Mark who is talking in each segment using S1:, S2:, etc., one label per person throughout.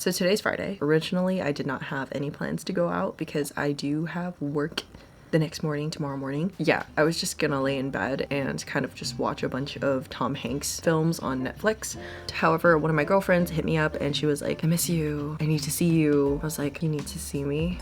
S1: So today's Friday. Originally, I did not have any plans to go out because I do have work the next morning, tomorrow morning. Yeah, I was just gonna lay in bed and kind of just watch a bunch of Tom Hanks films on Netflix. However, one of my girlfriends hit me up and she was like, I miss you. I need to see you. I was like, you need to see me?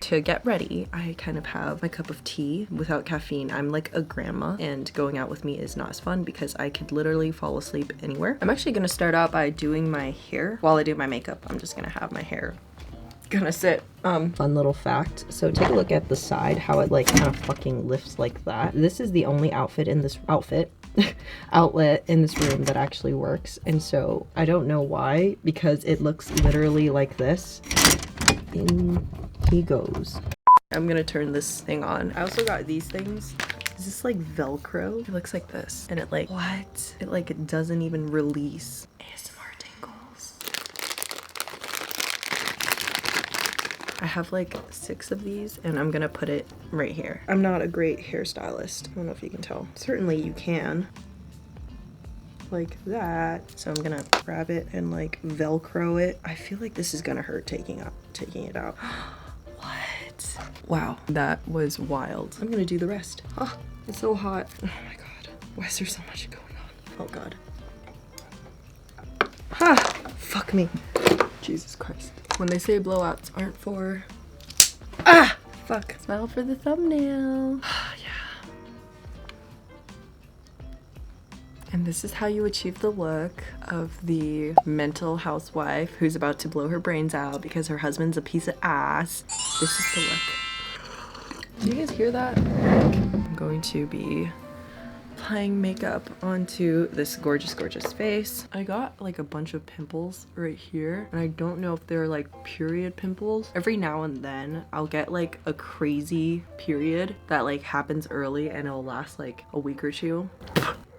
S1: To get ready, I kind of have my cup of tea without caffeine. I'm like a grandma and going out with me is not as fun because I could literally fall asleep anywhere. I'm actually gonna start out by doing my hair. While I do my makeup, I'm just gonna have my hair gonna sit. Fun little fact. So take a look at the side, how it like kind of fucking lifts like that. This is the only outlet in this room that actually works. And so I don't know why, because it looks literally like this. In he goes. I'm gonna turn this thing on. I also got these things. Is this like Velcro? It looks like this. And it like, what? It like, it doesn't even release. ASMR tingles. I have like 6 of these and I'm gonna put it right here. I'm not a great hairstylist. I don't know if you can tell. Certainly you can. Like that. So I'm gonna grab it and like Velcro it. I feel like this is gonna hurt taking it out. What? Wow, that was wild. I'm gonna do the rest. Oh, it's so hot. Oh my god. Why is there so much going on? Oh god. Ha! Fuck me. Jesus Christ. When they say blowouts aren't for... Ah! Fuck. Smile for the thumbnail. Yeah. And this is how you achieve the look of the mental housewife who's about to blow her brains out because her husband's a piece of ass. This is the look. Do you guys hear that? I'm going to be applying makeup onto this gorgeous, gorgeous face. I got like a bunch of pimples right here and I don't know if they're like period pimples. Every now and then I'll get like a crazy period that like happens early and it'll last like a week or two.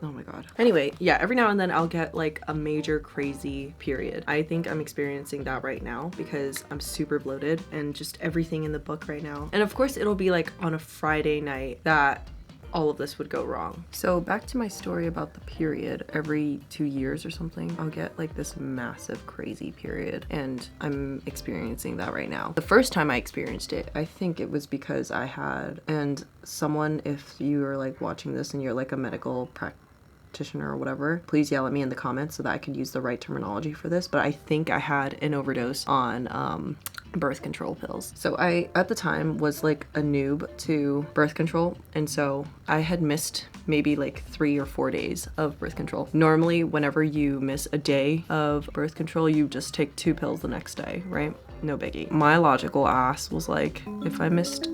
S1: Oh my god. Anyway, yeah, every now and then I'll get like a major crazy period. I think I'm experiencing that right now because I'm super bloated and just everything in the book right now. And of course it'll be like on a Friday night that all of this would go wrong. So back to my story about the period. Every 2 years or something, I'll get like this massive crazy period and I'm experiencing that right now. The first time I experienced it, I think it was because I had, and someone, if you are like watching this and you're like a medical practitioner or whatever, please yell at me in the comments so that I could use the right terminology for this, but I think I had an overdose on birth control pills. So I, at the time, was like a noob to birth control, and so I had missed maybe like 3 or 4 days of birth control. Normally, whenever you miss a day of birth control, you just take 2 pills the next day, right? No biggie. My logical ass was like, if I missed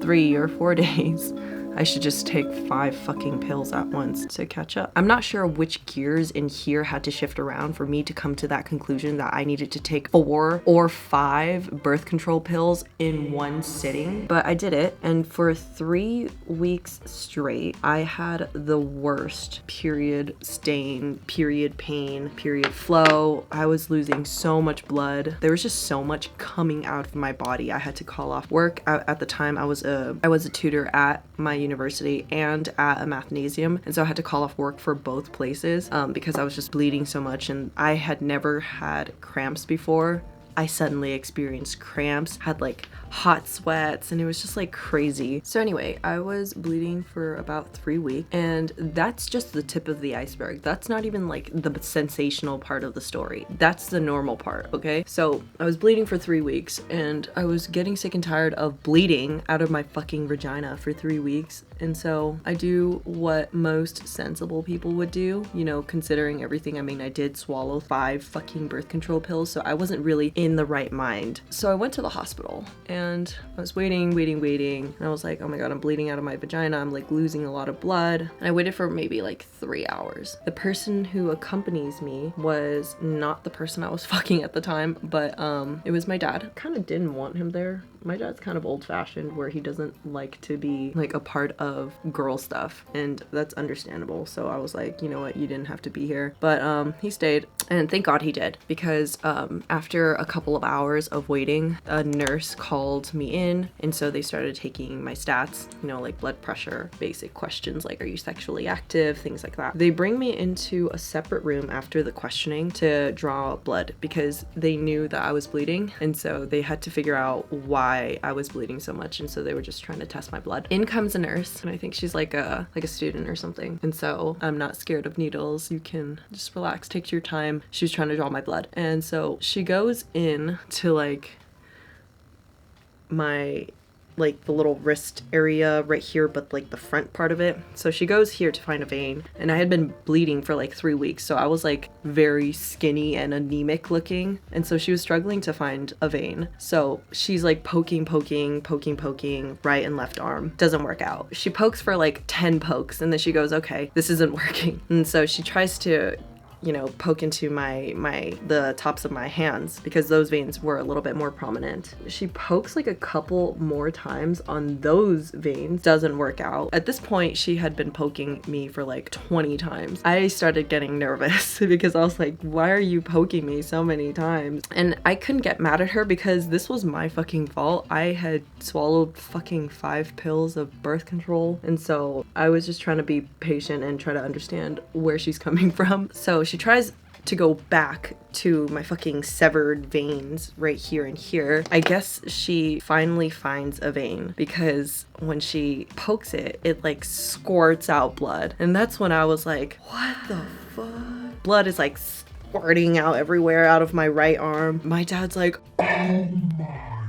S1: 3 or 4 days, I should just take 5 fucking pills at once to catch up. I'm not sure which gears in here had to shift around for me to come to that conclusion that I needed to take 4 or 5 birth control pills in one sitting, but I did it. And for 3 weeks straight, I had the worst period stain, period pain, period flow. I was losing so much blood. There was just so much coming out of my body. I had to call off work. At the time, I was a tutor at my university and at a mathnasium, and so I had to call off work for both places because I was just bleeding so much, and I had never had cramps before. I suddenly experienced cramps, had like hot sweats, and it was just like crazy. So anyway, I was bleeding for about 3 weeks, and that's just the tip of the iceberg. That's not even like the sensational part of the story. That's the normal part, okay? So I was bleeding for 3 weeks, and I was getting sick and tired of bleeding out of my fucking vagina for 3 weeks. And so I do what most sensible people would do, you know, considering everything. I mean, I did swallow 5 fucking birth control pills, so I wasn't really in the right mind. So I went to the hospital and I was waiting, and I was like, oh my god, I'm bleeding out of my vagina. I'm like losing a lot of blood. And I waited for maybe like 3 hours. The person who accompanies me was not the person I was fucking at the time, but it was my dad. Kind of didn't want him there. my dad's kind of old-fashioned where he doesn't like to be like a part of girl stuff, and that's understandable. So I was like, you know what, you didn't have to be here. But he stayed, and thank God he did, because after a couple of hours of waiting, a nurse called me in, and so they started taking my stats, you know, like blood pressure, basic questions like, are you sexually active, things like that. They bring me into a separate room after the questioning to draw blood because they knew that I was bleeding, and so they had to figure out why I was bleeding so much, and so they were just trying to test my blood. In comes a nurse, and I think she's like a student or something, and so I'm not scared of needles. You can just relax, take your time. She was trying to draw my blood, and so she goes in to like my like the little wrist area right here, but like the front part of it. So she goes here to find a vein, and I had been bleeding for like 3 weeks, so I was like very skinny and anemic looking, and so she was struggling to find a vein. So she's like poking right and left arm. Doesn't work out. She pokes for like 10 pokes, and then she goes, okay, this isn't working. And so she tries to, you know, poke into the tops of my hands because those veins were a little bit more prominent. She pokes like a couple more times on those veins. Doesn't work out. At this point, she had been poking me for like 20 times. I started getting nervous because I was like, why are you poking me so many times? And I couldn't get mad at her because this was my fucking fault. I had swallowed fucking 5 pills of birth control, and so I was just trying to be patient and try to understand where she's coming from. So she tries to go back to my fucking severed veins right here and here. I guess she finally finds a vein because when she pokes it, it like squirts out blood. And that's when I was like, what the fuck? Blood is like squirting out everywhere out of my right arm. My dad's like, oh my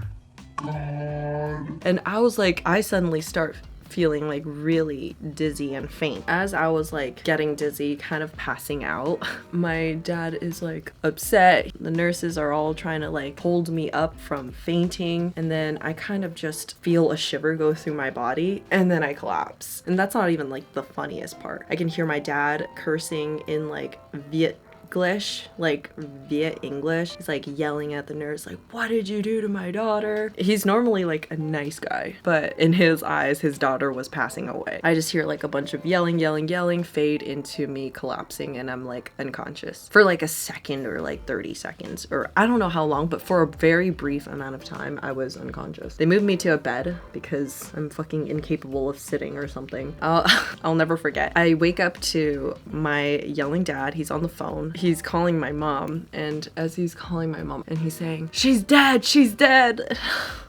S1: God. And I was like, I suddenly start feeling like really dizzy and faint. As I was like getting dizzy, kind of passing out, my dad is like upset. The nurses are all trying to like hold me up from fainting, and then I kind of just feel a shiver go through my body, and then I collapse. And that's not even like the funniest part. I can hear my dad cursing in like English, like Viet English. He's like yelling at the nurse like, what did you do to my daughter? He's normally like a nice guy, but in his eyes his daughter was passing away. I just hear like a bunch of yelling fade into me collapsing, and I'm like unconscious for like a second or like 30 seconds, or I don't know how long, but for a very brief amount of time I was unconscious. They moved me to a bed because I'm fucking incapable of sitting or something. I'll never forget. I wake up to my yelling dad. He's on the phone. He's calling my mom, and as he's calling my mom and he's saying, she's dead, she's dead.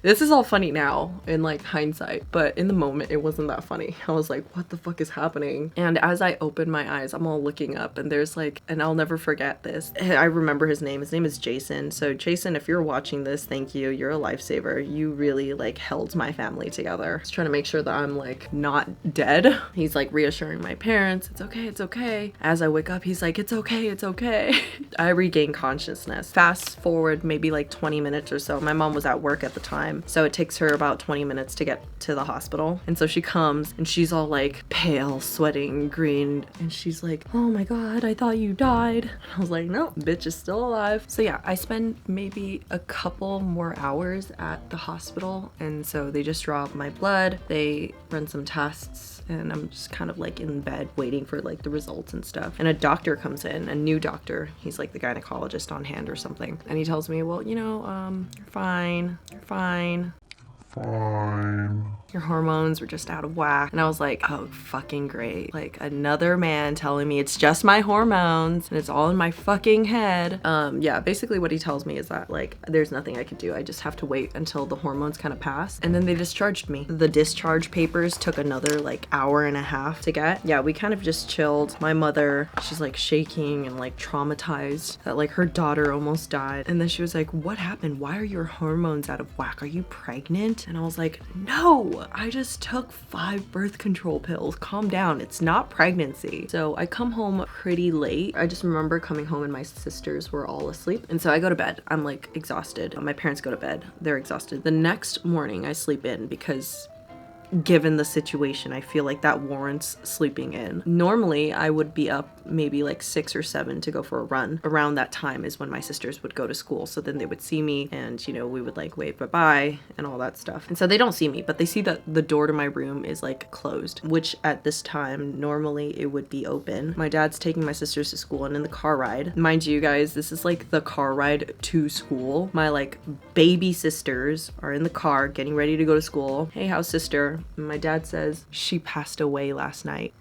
S1: This is all funny now in like hindsight, but in the moment it wasn't that funny. I was like, what the fuck is happening? And as I open my eyes, I'm all looking up, and there's like, and I'll never forget this. I remember his name. His name is Jason. So Jason, if you're watching this, thank you. You're a lifesaver. You really like held my family together. He's trying to make sure that I'm like not dead. He's like reassuring my parents, it's okay, it's okay. As I wake up, he's like, it's okay, it's okay. I regain consciousness. Fast forward maybe like 20 minutes or so. My mom was at work at the time, so it takes her about 20 minutes to get to the hospital. And so she comes, and she's all like pale, sweating, green, and she's like, oh my God, I thought you died. And I was like, no, bitch is still alive. So yeah, I spend maybe a couple more hours at the hospital, and so they just draw my blood, they run some tests, and I'm just kind of like in bed waiting for like the results and stuff. And a doctor comes in, a new doctor. He's like the gynecologist on hand or something. And he tells me, well, you know, you're fine. Your hormones were just out of whack. And I was like, oh, fucking great. Like another man telling me it's just my hormones and it's all in my fucking head. Yeah, basically what he tells me is that like there's nothing I could do. I just have to wait until the hormones kind of pass. And then they discharged me. The discharge papers took another like hour and a half to get. Yeah, we kind of just chilled. My mother, she's like shaking and like traumatized that like her daughter almost died. And then she was like, what happened? Why are your hormones out of whack? Are you pregnant? And I was like, no, I just took 5 birth control pills. Calm down. It's not pregnancy. So I come home pretty late. I just remember coming home and my sisters were all asleep. And so I go to bed. I'm like exhausted. My parents go to bed. They're exhausted. The next morning I sleep in because given the situation, I feel like that warrants sleeping in. Normally I would be up maybe like 6 or 7 to go for a run. Around that time is when my sisters would go to school. So then they would see me and, you know, we would like wave bye-bye and all that stuff. And so they don't see me, but they see that the door to my room is like closed, which at this time, normally it would be open. My dad's taking my sisters to school, and in the car ride, mind you guys, this is like the car ride to school. My like baby sisters are in the car getting ready to go to school. Hey, how's sister? And my dad says, she passed away last night.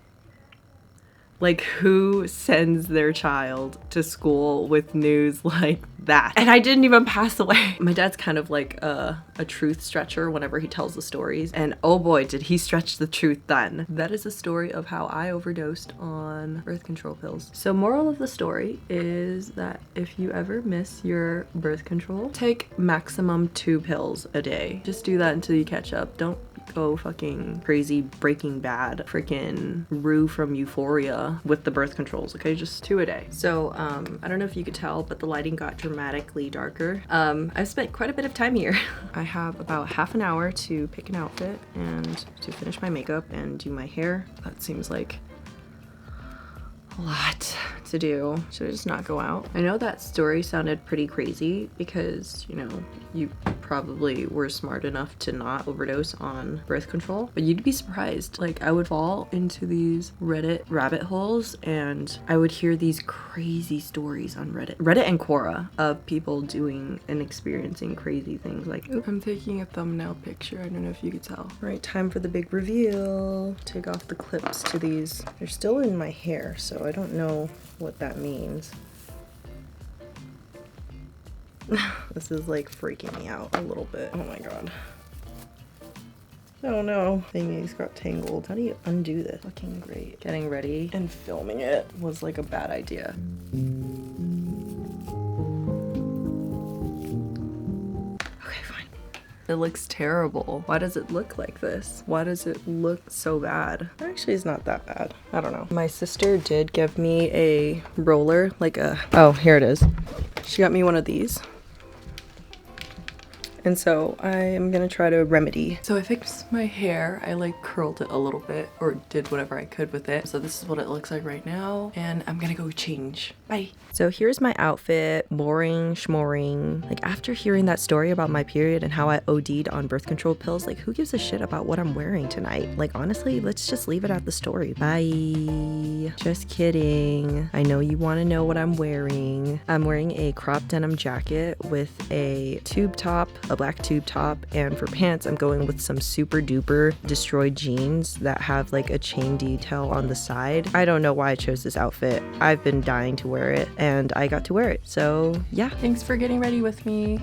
S1: Like, who sends their child to school with news like that? And I didn't even pass away. My dad's kind of like a truth stretcher whenever he tells the stories. And oh boy, did he stretch the truth then. That is a story of how I overdosed on birth control pills. So moral of the story is that if you ever miss your birth control, take maximum 2 pills a day. Just do that until you catch up. Don't go fucking crazy Breaking Bad freaking Rue from Euphoria with the birth controls, okay? Just 2 a day. So I don't know if you could tell, but the lighting got dramatically darker. I've spent quite a bit of time here. I have about half an hour to pick an outfit and to finish my makeup and do my hair. That seems like a lot to do. Should I just not go out? I know that story sounded pretty crazy because, you know, you probably were smart enough to not overdose on birth control, but you'd be surprised. Like, I would fall into these Reddit rabbit holes and I would hear these crazy stories on Reddit and Quora of people doing and experiencing crazy things. Like, oop, I'm taking a thumbnail picture. I don't know if you could tell. All right, time for the big reveal. Take off the clips to these. They're still in my hair, so I don't know what that means. This is like freaking me out a little bit. Oh my god. Oh no. Thingies got tangled. How do you undo this? Fucking great. Getting ready and filming it was like a bad idea. Okay, fine. It looks terrible. Why does it look like this? Why does it look so bad? Actually, it's not that bad. I don't know. My sister did give me a roller, like a, oh, here it is. She got me one of these. And so I am gonna try to remedy. So I fixed my hair. I like curled it a little bit or did whatever I could with it. So this is what it looks like right now. And I'm gonna go change. Bye. So here's my outfit. Boring, schmoring. Like, after hearing that story about my period and how I OD'd on birth control pills, like, who gives a shit about what I'm wearing tonight? Like, honestly, let's just leave it at the story. Bye. Just kidding. I know you want to know what I'm wearing. I'm wearing a crop denim jacket with a tube top, a black tube top, and for pants I'm going with some super duper destroyed jeans that have like a chain detail on the side. I don't know why I chose this outfit. I've been dying to wear it and I got to wear it. So yeah, thanks for getting ready with me.